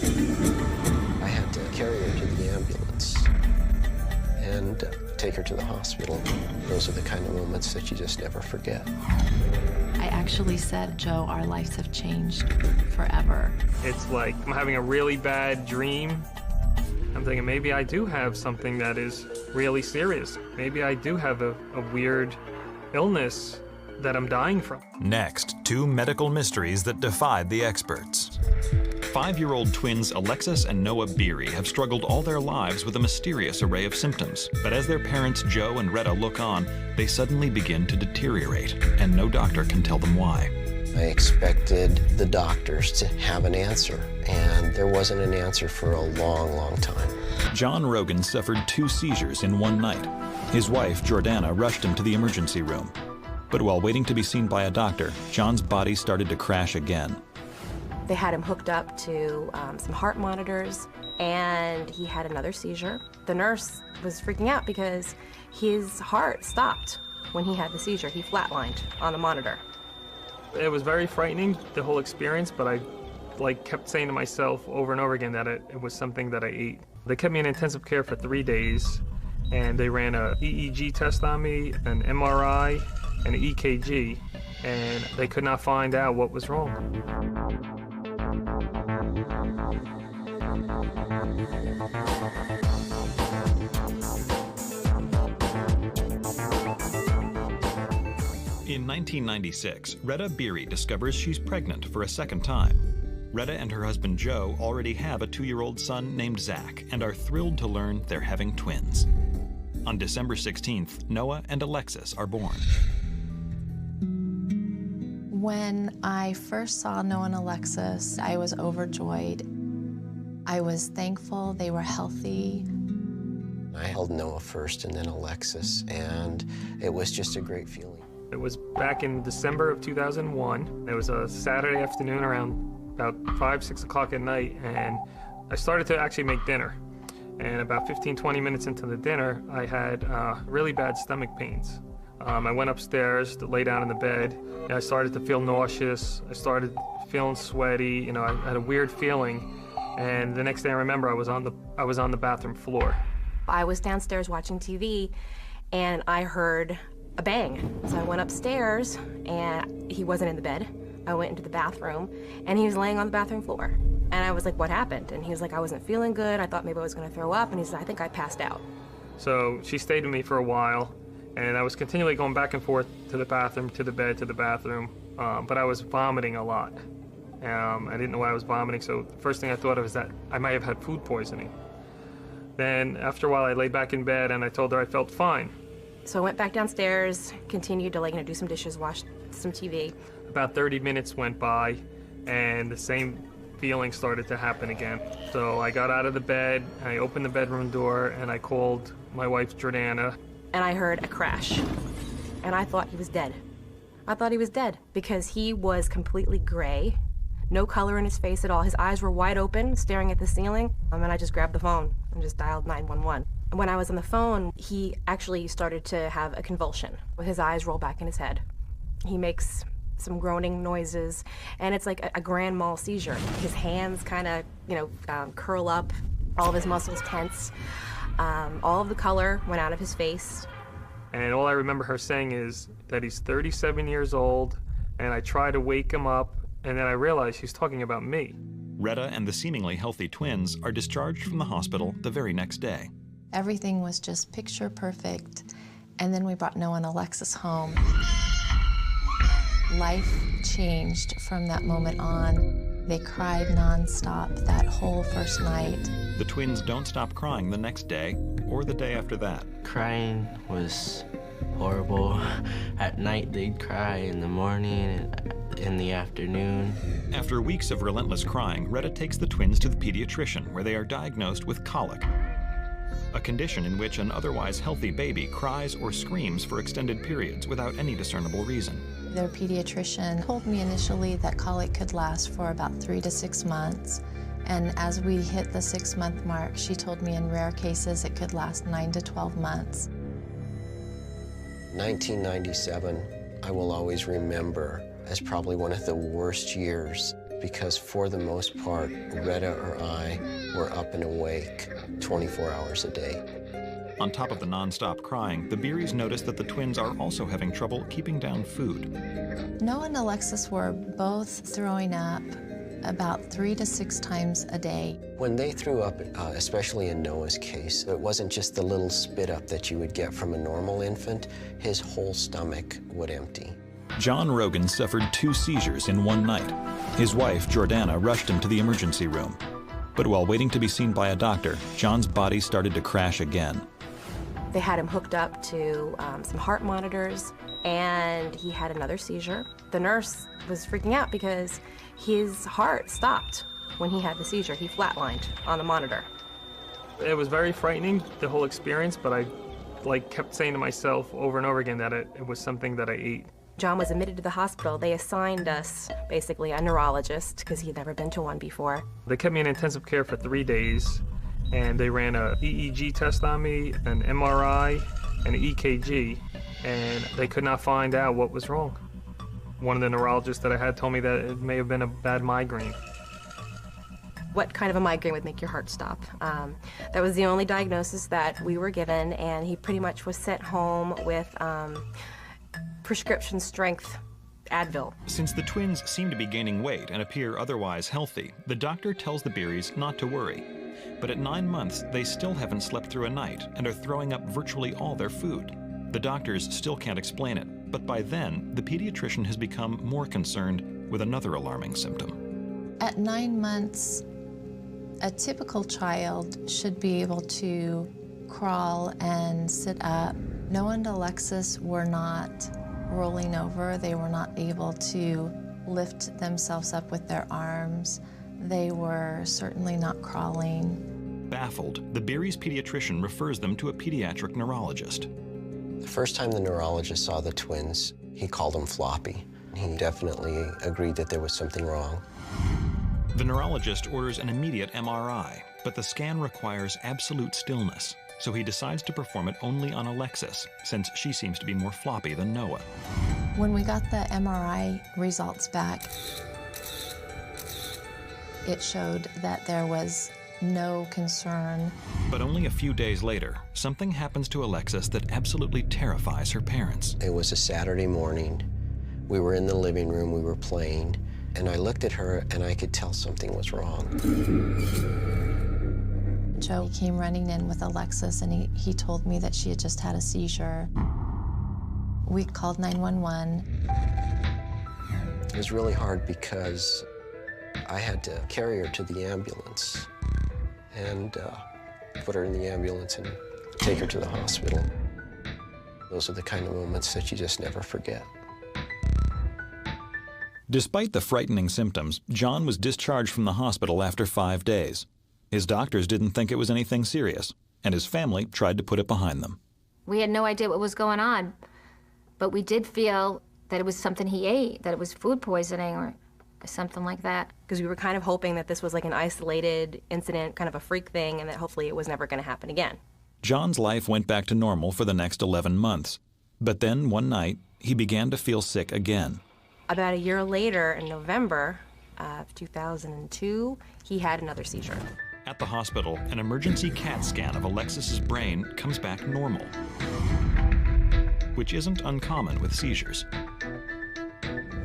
I had to carry her to the ambulance and take her to the hospital. Those are the kind of moments that you just never forget. I actually said, Joe, our lives have changed forever. It's like I'm having a really bad dream. I'm thinking maybe I do have something that is really serious. Maybe I do have a weird illness that I'm dying from. Next, two medical mysteries that defied the experts. 5-year-old twins Alexis and Noah Beery have struggled all their lives with a mysterious array of symptoms. But as their parents Joe and Retta look on, they suddenly begin to deteriorate, and no doctor can tell them why. I expected the doctors to have an answer, and there wasn't an answer for a long, long time. John Rogan suffered 2 seizures in one night. His wife, Jordana, rushed him to the emergency room. But while waiting to be seen by a doctor, John's body started to crash again. They had him hooked up to some heart monitors, and he had another seizure. The nurse was freaking out because his heart stopped when he had the seizure. He flatlined on the monitor. It was very frightening, the whole experience, but I kept saying to myself over and over again that it was something that I ate. They kept me in intensive care for 3 days, and they ran a EEG test on me, an MRI, and an EKG, and they could not find out what was wrong. In 1996, Retta Beery discovers she's pregnant for a second time. Retta and her husband Joe already have a 2-year-old son named Zach and are thrilled to learn they're having twins. On December 16th, Noah and Alexis are born. When I first saw Noah and Alexis, I was overjoyed. I was thankful they were healthy. I held Noah first and then Alexis, and it was just a great feeling. It was back in December of 2001. It was a Saturday afternoon around about 5, 6 o'clock at night, and I started to actually make dinner. And about 15, 20 minutes into the dinner, I had really bad stomach pains. I went upstairs to lay down in the bed, and I started to feel nauseous. I started feeling sweaty. You know, I had a weird feeling. And the next thing I remember, I was on the bathroom floor. I was downstairs watching TV, and I heard a bang. So I went upstairs, and he wasn't in the bed. I went into the bathroom, and he was laying on the bathroom floor. And I was like, what happened? And he was like, I wasn't feeling good. I thought maybe I was going to throw up. And he said, I think I passed out. So she stayed with me for a while, and I was continually going back and forth to the bathroom, to the bed, to the bathroom. But I was vomiting a lot. I didn't know why I was vomiting, so the first thing I thought of was that I might have had food poisoning. Then after a while, I lay back in bed, and I told her I felt fine. So I went back downstairs, continued to do some dishes, watch some TV. About 30 minutes went by, and the same feeling started to happen again. So I got out of the bed, I opened the bedroom door, and I called my wife, Jordana. And I heard a crash, and I thought he was dead. I thought he was dead because he was completely gray, no color in his face at all. His eyes were wide open, staring at the ceiling, and I just grabbed the phone and just dialed 911. And when I was on the phone, he actually started to have a convulsion with his eyes roll back in his head. He makes some groaning noises, and it's like a grand mal seizure. His hands kind of, curl up, all of his muscles tense. All of the color went out of his face. And all I remember her saying is that he's 37 years old, and I try to wake him up, and then I realize she's talking about me. Retta and the seemingly healthy twins are discharged from the hospital the very next day. Everything was just picture perfect. And then we brought Noah and Alexis home. Life changed from that moment on. They cried nonstop that whole first night. The twins don't stop crying the next day or the day after that. Crying was horrible. At night they'd cry, in the morning, in the afternoon. After weeks of relentless crying, Retta takes the twins to the pediatrician, where they are diagnosed with colic, a condition in which an otherwise healthy baby cries or screams for extended periods without any discernible reason. Their pediatrician told me initially that colic could last for about 3 to 6 months. And as we hit the 6-month mark, she told me in rare cases it could last 9 to 12 months. 1997, I will always remember as probably one of the worst years because for the most part, Retta or I were up and awake 24 hours a day. On top of the nonstop crying, the Beeries noticed that the twins are also having trouble keeping down food. Noah and Alexis were both throwing up about 3 to 6 times a day. When they threw up, especially in Noah's case, it wasn't just the little spit up that you would get from a normal infant. His whole stomach would empty. John Rogan suffered 2 seizures in one night. His wife, Jordana, rushed him to the emergency room. But while waiting to be seen by a doctor, John's body started to crash again. They had him hooked up to some heart monitors, and he had another seizure. The nurse was freaking out because his heart stopped when he had the seizure. He flatlined on the monitor. It was very frightening, the whole experience, but I kept saying to myself over and over again that it was something that I ate. John was admitted to the hospital. They assigned us basically a neurologist because he'd never been to one before. They kept me in intensive care for 3 days, and they ran a EEG test on me, an MRI, and an EKG, and they could not find out what was wrong. One of the neurologists that I had told me that it may have been a bad migraine. What kind of a migraine would make your heart stop? That was the only diagnosis that we were given, and he pretty much was sent home with prescription strength Advil. Since the twins seem to be gaining weight and appear otherwise healthy, the doctor tells the Beeries not to worry. But at 9 months, they still haven't slept through a night and are throwing up virtually all their food. The doctors still can't explain it, but by then, the pediatrician has become more concerned with another alarming symptom. At 9 months, a typical child should be able to crawl and sit up. Noah and Alexis were not rolling over. They were not able to lift themselves up with their arms. They were certainly not crawling. Baffled, the Beeries pediatrician refers them to a pediatric neurologist. The first time the neurologist saw the twins, he called them floppy. He definitely agreed that there was something wrong. The neurologist orders an immediate MRI, but the scan requires absolute stillness, so he decides to perform it only on Alexis, since she seems to be more floppy than Noah. When we got the MRI results back, it showed that there was no concern. But only a few days later, something happens to Alexis that absolutely terrifies her parents. It was a Saturday morning. We were in the living room, we were playing, and I looked at her and I could tell something was wrong. Joe came running in with Alexis, and he told me that she had just had a seizure. We called 911. It was really hard because I had to carry her to the ambulance and put her in the ambulance and take her to the hospital. Those are the kind of moments that you just never forget. Despite the frightening symptoms, John was discharged from the hospital after 5 days. His doctors didn't think it was anything serious, and his family tried to put it behind them. We had no idea what was going on, but we did feel that it was something he ate, that it was food poisoning or something like that. Because we were kind of hoping that this was like an isolated incident, kind of a freak thing, and that hopefully it was never going to happen again. John's life went back to normal for the next 11 months. But then one night, he began to feel sick again. About a year later, in November of 2002, he had another seizure. At the hospital, an emergency CAT scan of Alexis's brain comes back normal, which isn't uncommon with seizures.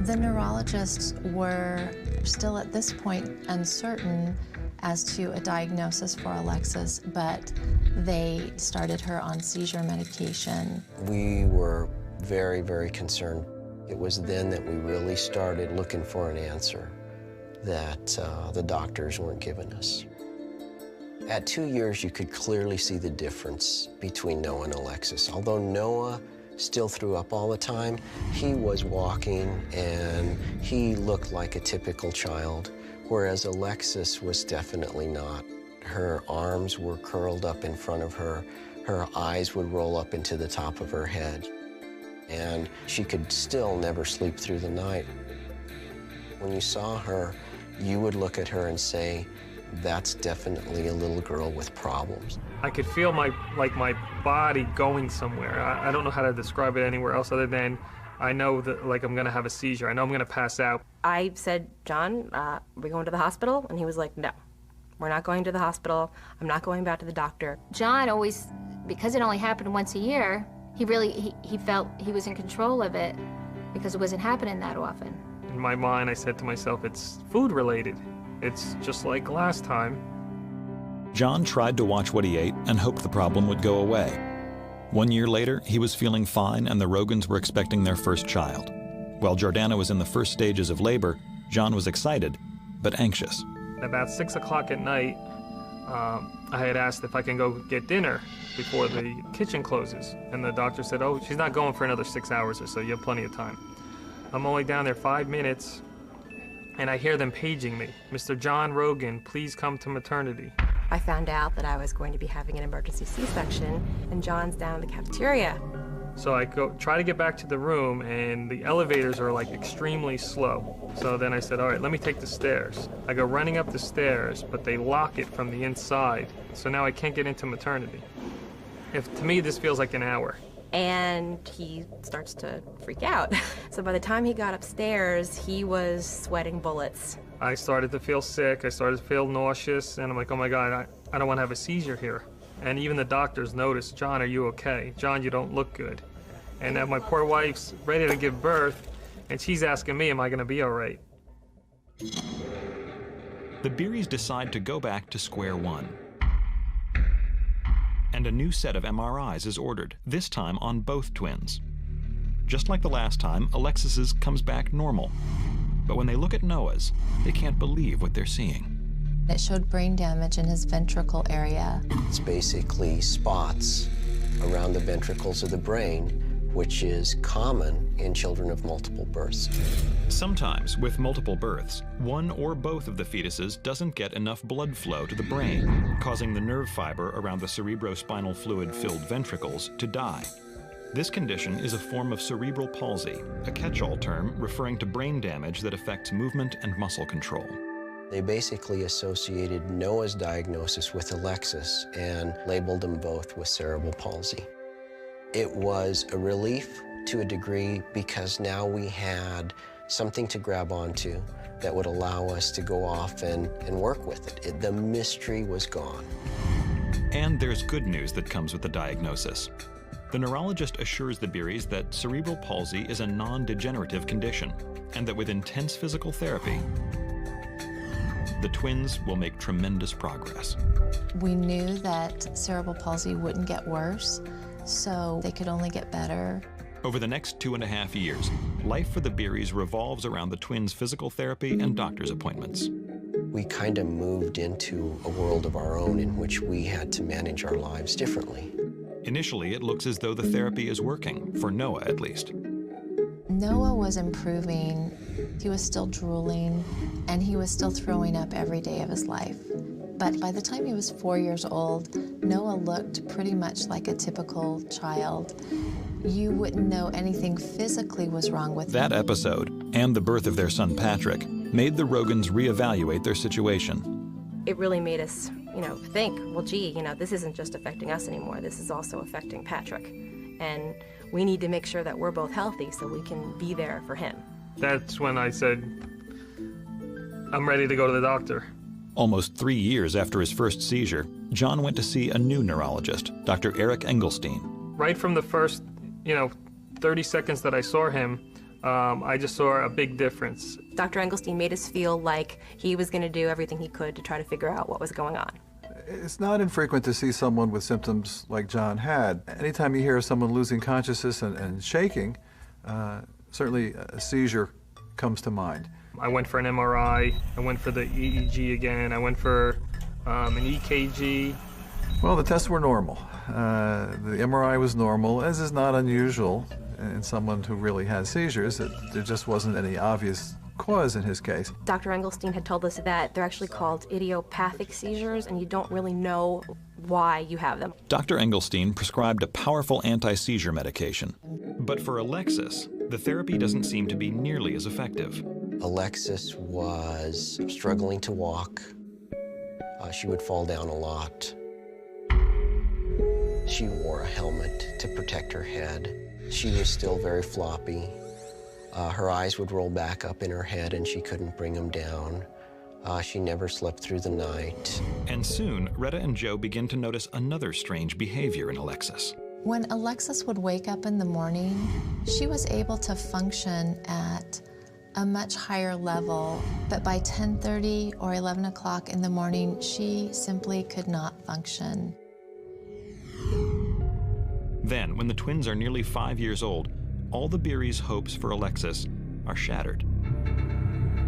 The neurologists were still at this point uncertain as to a diagnosis for Alexis, but they started her on seizure medication. We were very, very concerned. It was then that we really started looking for an answer that the doctors weren't giving us. At 2 years, you could clearly see the difference between Noah and Alexis. Although Noah still threw up all the time, he was walking and he looked like a typical child, whereas Alexis was definitely not. Her arms were curled up in front of her. Her eyes would roll up into the top of her head. And she could still never sleep through the night. When you saw her, you would look at her and say, that's definitely a little girl with problems. I could feel my body going somewhere. I don't know how to describe it anywhere else other than I know that, like, I'm gonna have a seizure. I know I'm gonna pass out. I said, John, are we going to the hospital? And he was like, no, we're not going to the hospital. I'm not going back to the doctor. John always, because it only happened once a year, he felt he was in control of it because it wasn't happening that often. In my mind, I said to myself, it's food related. It's just like last time. John tried to watch what he ate and hoped the problem would go away. 1 year later, he was feeling fine and the Rogans were expecting their first child. While Jordana was in the first stages of labor, John was excited, but anxious. About 6 o'clock at night, I had asked if I can go get dinner before the kitchen closes. And the doctor said, oh, she's not going for another 6 hours or so, you have plenty of time. I'm only down there 5 minutes, and I hear them paging me. Mr. John Rogan, please come to maternity. I found out that I was going to be having an emergency C-section, and John's down in the cafeteria. So I try to get back to the room, and the elevators are like extremely slow. So then I said, all right, let me take the stairs. I go running up the stairs, but they lock it from the inside. So now I can't get into maternity. To me, this feels like an hour. And he starts to freak out. So by the time he got upstairs, he was sweating bullets. I started to feel sick, I started to feel nauseous, and I'm like, oh my God, I don't want to have a seizure here. And even the doctors noticed, John, are you okay? John, you don't look good. And now my poor wife's ready to give birth, and she's asking me, am I gonna be all right? The Beeries decide to go back to square one. And a new set of MRIs is ordered, this time on both twins. Just like the last time, Alexis's comes back normal. But when they look at Noah's, they can't believe what they're seeing. It showed brain damage in his ventricle area. It's basically spots around the ventricles of the brain, which is common in children of multiple births. Sometimes, with multiple births, one or both of the fetuses doesn't get enough blood flow to the brain, causing the nerve fiber around the cerebrospinal fluid-filled ventricles to die. This condition is a form of cerebral palsy, a catch-all term referring to brain damage that affects movement and muscle control. They basically associated Noah's diagnosis with Alexis and labeled them both with cerebral palsy. It was a relief to a degree because now we had something to grab onto that would allow us to go off and work with it. The mystery was gone. And there's good news that comes with the diagnosis. The neurologist assures the Beeries that cerebral palsy is a non-degenerative condition and that with intense physical therapy, the twins will make tremendous progress. We knew that cerebral palsy wouldn't get worse, so they could only get better. Over the next 2.5 years, life for the Beeries revolves around the twins' physical therapy and doctor's appointments. We kind of moved into a world of our own in which we had to manage our lives differently. Initially, it looks as though the therapy is working, for Noah at least. Noah was improving. He was still drooling, and he was still throwing up every day of his life. But by the time he was 4 years old, Noah looked pretty much like a typical child. You wouldn't know anything physically was wrong with him. That episode, and the birth of their son Patrick, made the Rogans reevaluate their situation. It really made us, think, well, gee, this isn't just affecting us anymore. This is also affecting Patrick. And we need to make sure that we're both healthy so we can be there for him. That's when I said, I'm ready to go to the doctor. Almost 3 years after his first seizure, John went to see a new neurologist, Dr. Eric Engelstein. Right from the first, 30 seconds that I saw him, I just saw a big difference. Dr. Engelstein made us feel like he was going to do everything he could to try to figure out what was going on. It's not infrequent to see someone with symptoms like John had. Anytime you hear someone losing consciousness and shaking, certainly a seizure comes to mind. I went for an MRI, I went for the EEG again, I went for an EKG. Well, the tests were normal. The MRI was normal, as is not unusual in someone who really has seizures. There just wasn't any obvious cause in his case. Dr. Engelstein had told us that they're actually called idiopathic seizures, and you don't really know why you have them. Dr. Engelstein prescribed a powerful anti-seizure medication. But for Alexis, the therapy doesn't seem to be nearly as effective. Alexis was struggling to walk. She would fall down a lot. She wore a helmet to protect her head. She was still very floppy. Her eyes would roll back up in her head and she couldn't bring them down. She never slept through the night. And soon, Retta and Joe begin to notice another strange behavior in Alexis. When Alexis would wake up in the morning, she was able to function at a much higher level, but by 10:30 or 11 o'clock in the morning, she simply could not function. Then, when the twins are nearly 5 years old, all the Beery's hopes for Alexis are shattered.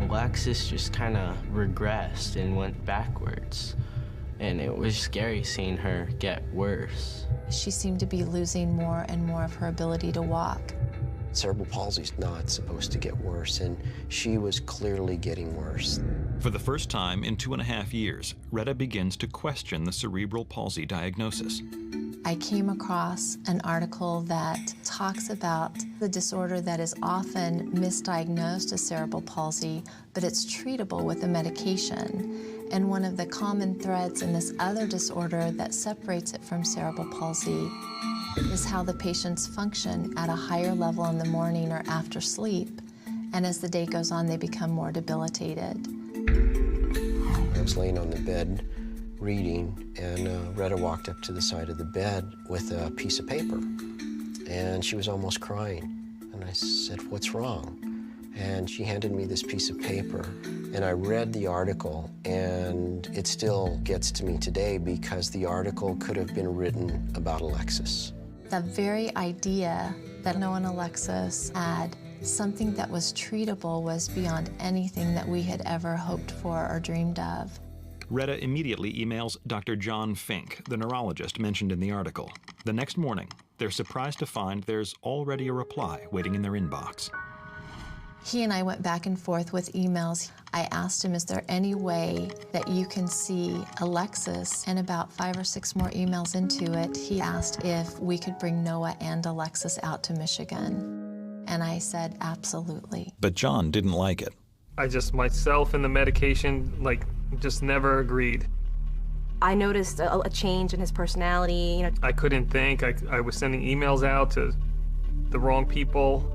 Alexis just kind of regressed and went backwards. And it was scary seeing her get worse. She seemed to be losing more and more of her ability to walk. Cerebral palsy's not supposed to get worse, and she was clearly getting worse. For the first time in 2.5 years, Retta begins to question the cerebral palsy diagnosis. I came across an article that talks about the disorder that is often misdiagnosed as cerebral palsy, but it's treatable with a medication. And one of the common threads in this other disorder that separates it from cerebral palsy is how the patients function at a higher level in the morning or after sleep. And as the day goes on, they become more debilitated. I was laying on the bed reading, and Retta walked up to the side of the bed with a piece of paper. And she was almost crying. And I said, "What's wrong?" And she handed me this piece of paper, and I read the article, and it still gets to me today because the article could have been written about Alexis. The very idea that Noah and Alexis had something that was treatable was beyond anything that we had ever hoped for or dreamed of. Retta immediately emails Dr. John Fink, the neurologist mentioned in the article. The next morning, they're surprised to find there's already a reply waiting in their inbox. He and I went back and forth with emails. I asked him, is there any way that you can see Alexis? And about 5 or 6 more emails into it, he asked if we could bring Noah and Alexis out to Michigan. And I said, absolutely. But John didn't like it. I just, myself and the medication, just never agreed. I noticed a change in his personality. I couldn't think. I was sending emails out to the wrong people.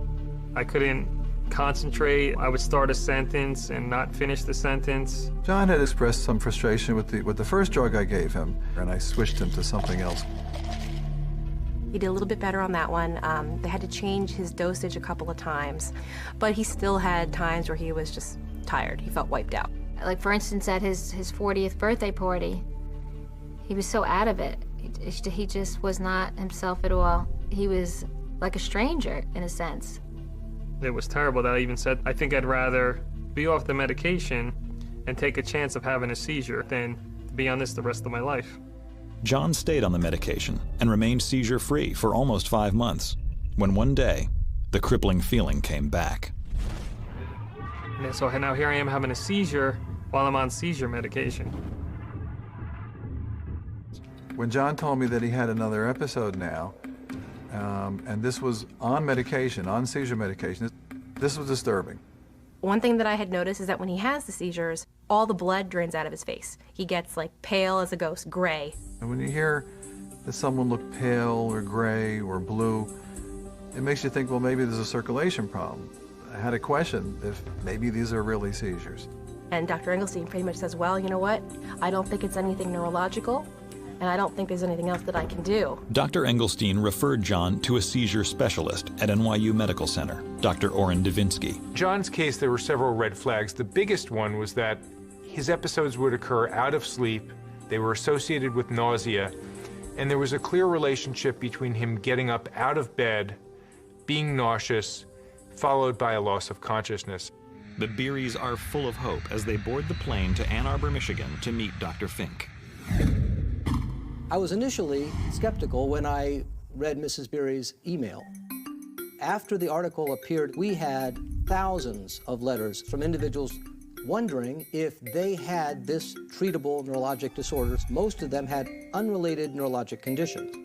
I couldn't concentrate. I would start a sentence and not finish the sentence. John had expressed some frustration with the first drug I gave him, and I switched him to something else. He did a little bit better on that one. They had to change his dosage a couple of times, but he still had times where he was just tired. He felt wiped out. Like, for instance, at his 40th birthday party, he was so out of it. He just was not himself at all. He was like a stranger, in a sense. It was terrible that I even said, I think I'd rather be off the medication and take a chance of having a seizure than to be on this the rest of my life. John stayed on the medication and remained seizure-free for almost 5 months, when one day, the crippling feeling came back. And so now here I am having a seizure while I'm on seizure medication. When John told me that he had another episode now, and this was on medication, on seizure medication, this was disturbing. One thing that I had noticed is that when he has the seizures, all the blood drains out of his face. He gets pale as a ghost, gray. And when you hear that someone looked pale or gray or blue, it makes you think, well, maybe there's a circulation problem. I had a question if maybe these are really seizures. And Dr. Engelstein pretty much says, well, you know what? I don't think it's anything neurological, and I don't think there's anything else that I can do. Dr. Engelstein referred John to a seizure specialist at NYU Medical Center, Dr. Orrin Davinsky. John's case, there were several red flags. The biggest one was that his episodes would occur out of sleep, they were associated with nausea, and there was a clear relationship between him getting up out of bed, being nauseous, followed by a loss of consciousness. The Beerys are full of hope as they board the plane to Ann Arbor, Michigan to meet Dr. Fink. I was initially skeptical when I read Mrs. Beery's email. After the article appeared, we had thousands of letters from individuals wondering if they had this treatable neurologic disorder. Most of them had unrelated neurologic conditions.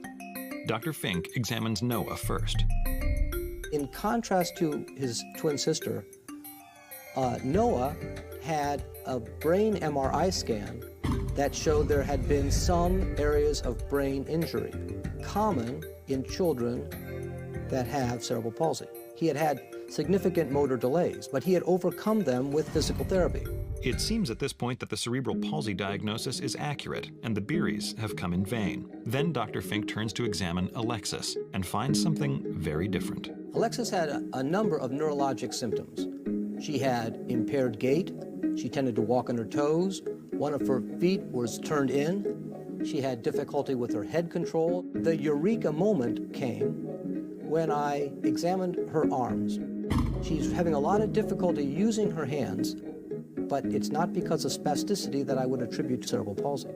Dr. Fink examines Noah first. In contrast to his twin sister, Noah had a brain MRI scan that showed there had been some areas of brain injury, common in children that have cerebral palsy. He had had significant motor delays, but he had overcome them with physical therapy. It seems at this point that the cerebral palsy diagnosis is accurate, and the Beeries have come in vain. Then Dr. Fink turns to examine Alexis and finds something very different. Alexis had a number of neurologic symptoms. She had impaired gait. She tended to walk on her toes. One of her feet was turned in. She had difficulty with her head control. The eureka moment came when I examined her arms. She's having a lot of difficulty using her hands, but it's not because of spasticity that I would attribute to cerebral palsy.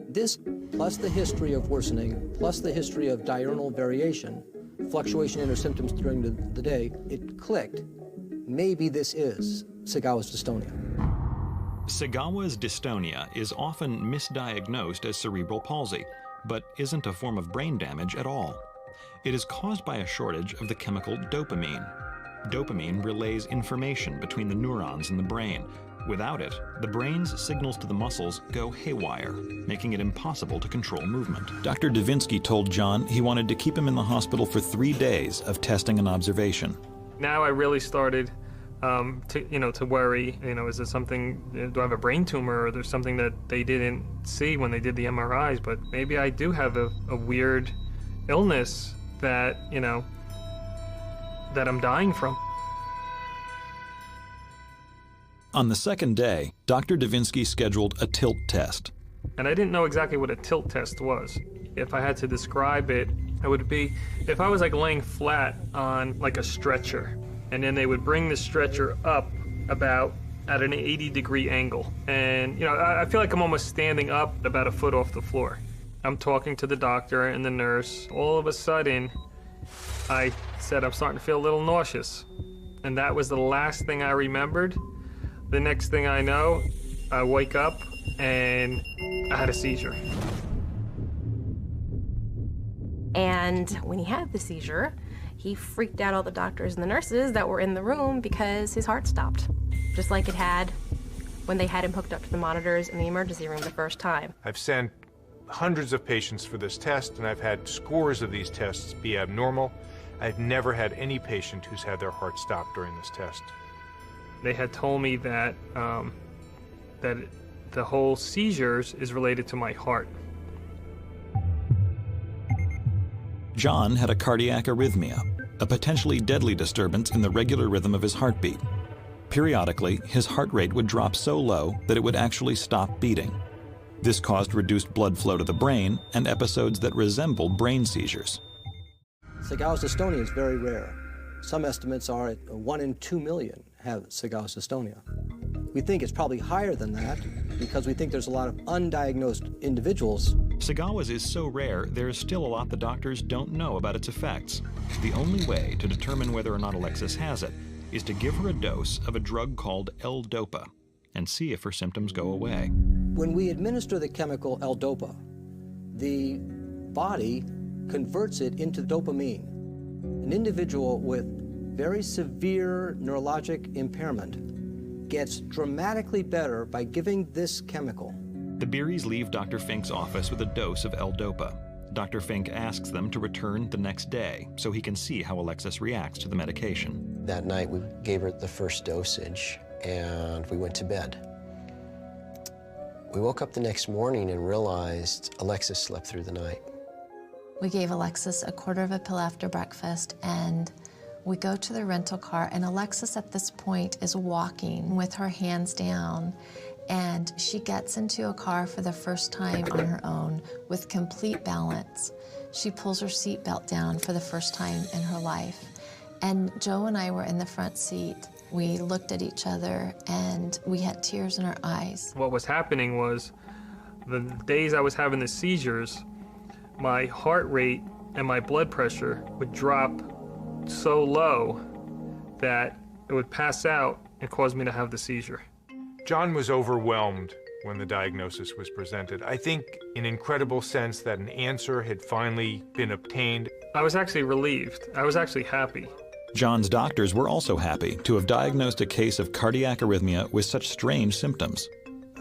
This, plus the history of worsening, plus the history of diurnal variation, fluctuation in her symptoms during the day, it clicked. Maybe this is Sagawa's dystonia. Sagawa's dystonia is often misdiagnosed as cerebral palsy, but isn't a form of brain damage at all. It is caused by a shortage of the chemical dopamine. Dopamine relays information between the neurons in the brain. Without it, the brain's signals to the muscles go haywire, making it impossible to control movement. Dr. Davinsky told John he wanted to keep him in the hospital for 3 days of testing and observation. Now I really started to worry, is it something, do I have a brain tumor, or there's something that they didn't see when they did the MRIs, but maybe I do have a weird illness that, that I'm dying from. On the second day, Dr. Davinsky scheduled a tilt test. And I didn't know exactly what a tilt test was. If I had to describe it, it would be if I was like laying flat on like a stretcher, and then they would bring the stretcher up about at an 80-degree angle. And, I feel like I'm almost standing up about a foot off the floor. I'm talking to the doctor and the nurse. All of a sudden, I said, I'm starting to feel a little nauseous. And that was the last thing I remembered. The next thing I know, I wake up and I had a seizure. And when he had the seizure, he freaked out all the doctors and the nurses that were in the room because his heart stopped, just like it had when they had him hooked up to the monitors in the emergency room the first time. I've sent hundreds of patients for this test, and I've had scores of these tests be abnormal. I've never had any patient who's had their heart stop during this test. They had told me that that the whole seizures is related to my heart. John had a cardiac arrhythmia, a potentially deadly disturbance in the regular rhythm of his heartbeat. Periodically, his heart rate would drop so low that it would actually stop beating. This caused reduced blood flow to the brain and episodes that resembled brain seizures. Sagawa's dystonia is very rare. Some estimates are at 1 in 2 million have Sagawa's dystonia. We think it's probably higher than that because we think there's a lot of undiagnosed individuals. Sagawa's is so rare, there is still a lot the doctors don't know about its effects. The only way to determine whether or not Alexis has it is to give her a dose of a drug called L-Dopa and see if her symptoms go away. When we administer the chemical L-Dopa, the body converts it into dopamine. An individual with very severe neurologic impairment gets dramatically better by giving this chemical. The Beeries leave Dr. Fink's office with a dose of L-Dopa. Dr. Fink asks them to return the next day so he can see how Alexis reacts to the medication. That night we gave her the first dosage and we went to bed. We woke up the next morning and realized Alexis slept through the night. We gave Alexis a quarter of a pill after breakfast, and we go to the rental car, and Alexis at this point is walking with her hands down, and she gets into a car for the first time on her own with complete balance. She pulls her seatbelt down for the first time in her life. And Joe and I were in the front seat. We looked at each other and we had tears in our eyes. What was happening was the days I was having the seizures, my heart rate and my blood pressure would drop so low that it would pass out and cause me to have the seizure. John was overwhelmed when the diagnosis was presented. I think in incredible sense that an answer had finally been obtained. I was actually relieved. I was actually happy. John's doctors were also happy to have diagnosed a case of cardiac arrhythmia with such strange symptoms.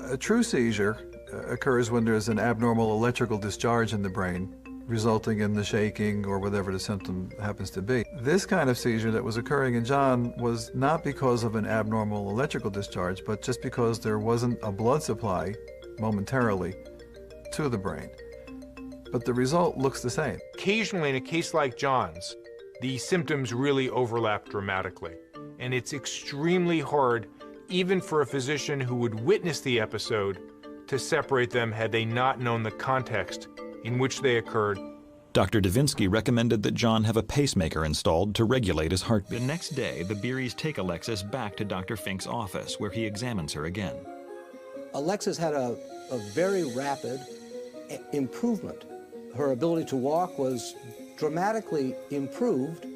A true seizure occurs when there's an abnormal electrical discharge in the brain, resulting in the shaking or whatever the symptom happens to be. This kind of seizure that was occurring in John was not because of an abnormal electrical discharge, but just because there wasn't a blood supply momentarily to the brain. But the result looks the same. Occasionally, in a case like John's, the symptoms really overlap dramatically. And it's extremely hard, even for a physician who would witness the episode, to separate them had they not known the context in which they occurred. Dr. Davinsky recommended that John have a pacemaker installed to regulate his heartbeat. The next day, the Beeries take Alexis back to Dr. Fink's office, where he examines her again. Alexis had a very rapid improvement. Her ability to walk was dramatically improved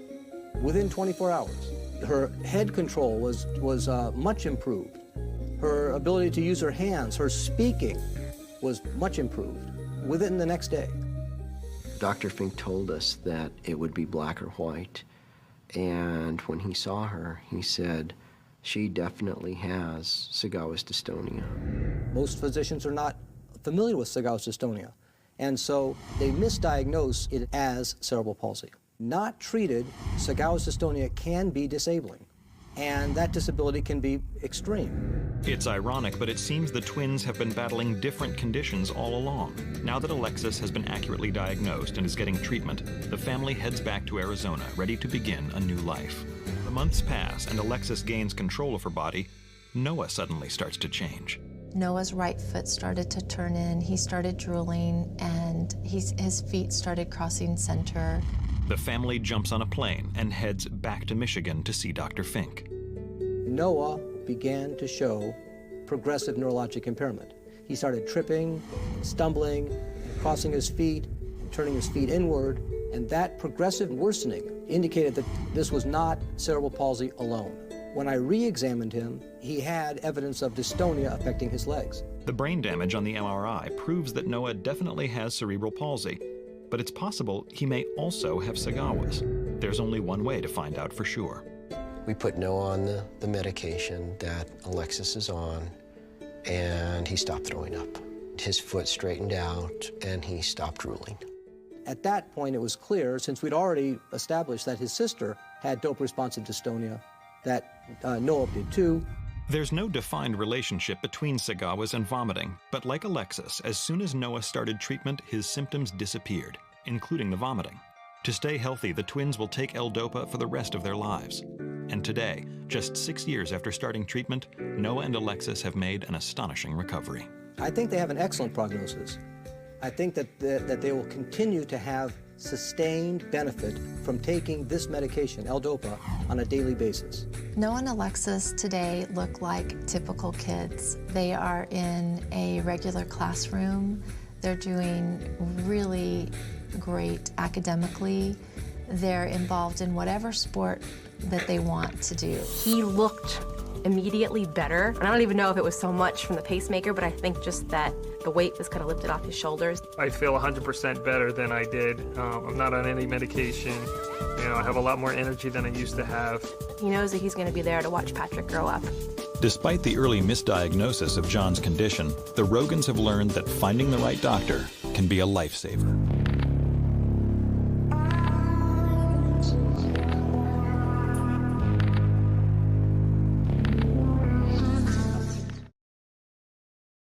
within 24 hours. Her head control was much improved. Her ability to use her hands, her speaking was much improved within the next day. Dr. Fink told us that it would be black or white, and when he saw her, he said, she definitely has Sagawa's dystonia. Most physicians are not familiar with Sagawa's dystonia, and so they misdiagnose it as cerebral palsy. Not treated, Sagawa's dystonia can be disabling, and that disability can be extreme. It's ironic, but it seems the twins have been battling different conditions all along. Now that Alexis has been accurately diagnosed and is getting treatment, the family heads back to Arizona, ready to begin a new life. The months pass, and Alexis gains control of her body. Noah suddenly starts to change. Noah's right foot started to turn in, he started drooling, and his feet started crossing center. The family jumps on a plane and heads back to Michigan to see Dr. Fink. Noah began to show progressive neurologic impairment. He started tripping, stumbling, crossing his feet, turning his feet inward, and that progressive worsening indicated that this was not cerebral palsy alone. When I re-examined him, he had evidence of dystonia affecting his legs. The brain damage on the MRI proves that Noah definitely has cerebral palsy, but it's possible he may also have Sagawa's. There's only one way to find out for sure. We put Noah on the medication that Alexis is on, and he stopped throwing up. His foot straightened out, and he stopped drooling. At that point, it was clear, since we'd already established that his sister had dope-responsive dystonia, that Noah did too. There's no defined relationship between Sagawa's and vomiting, but like Alexis, as soon as Noah started treatment, his symptoms disappeared, including the vomiting. To stay healthy, the twins will take L-Dopa for the rest of their lives. And today, just 6 years after starting treatment, Noah and Alexis have made an astonishing recovery. I think they have an excellent prognosis. I think that they will continue to have sustained benefit from taking this medication, L-Dopa, on a daily basis. Noah and Alexis today look like typical kids. They are in a regular classroom. They're doing really great academically. They're involved in whatever sport that they want to do. He looked immediately better, and I don't even know if it was so much from the pacemaker, but I think just that the weight was kind of lifted off his shoulders. I feel 100% better than I did. I'm not on any medication. I have a lot more energy than I used to have. He knows that he's going to be there to watch Patrick grow up. Despite the early misdiagnosis of John's condition, the Rogans have learned that finding the right doctor can be a lifesaver.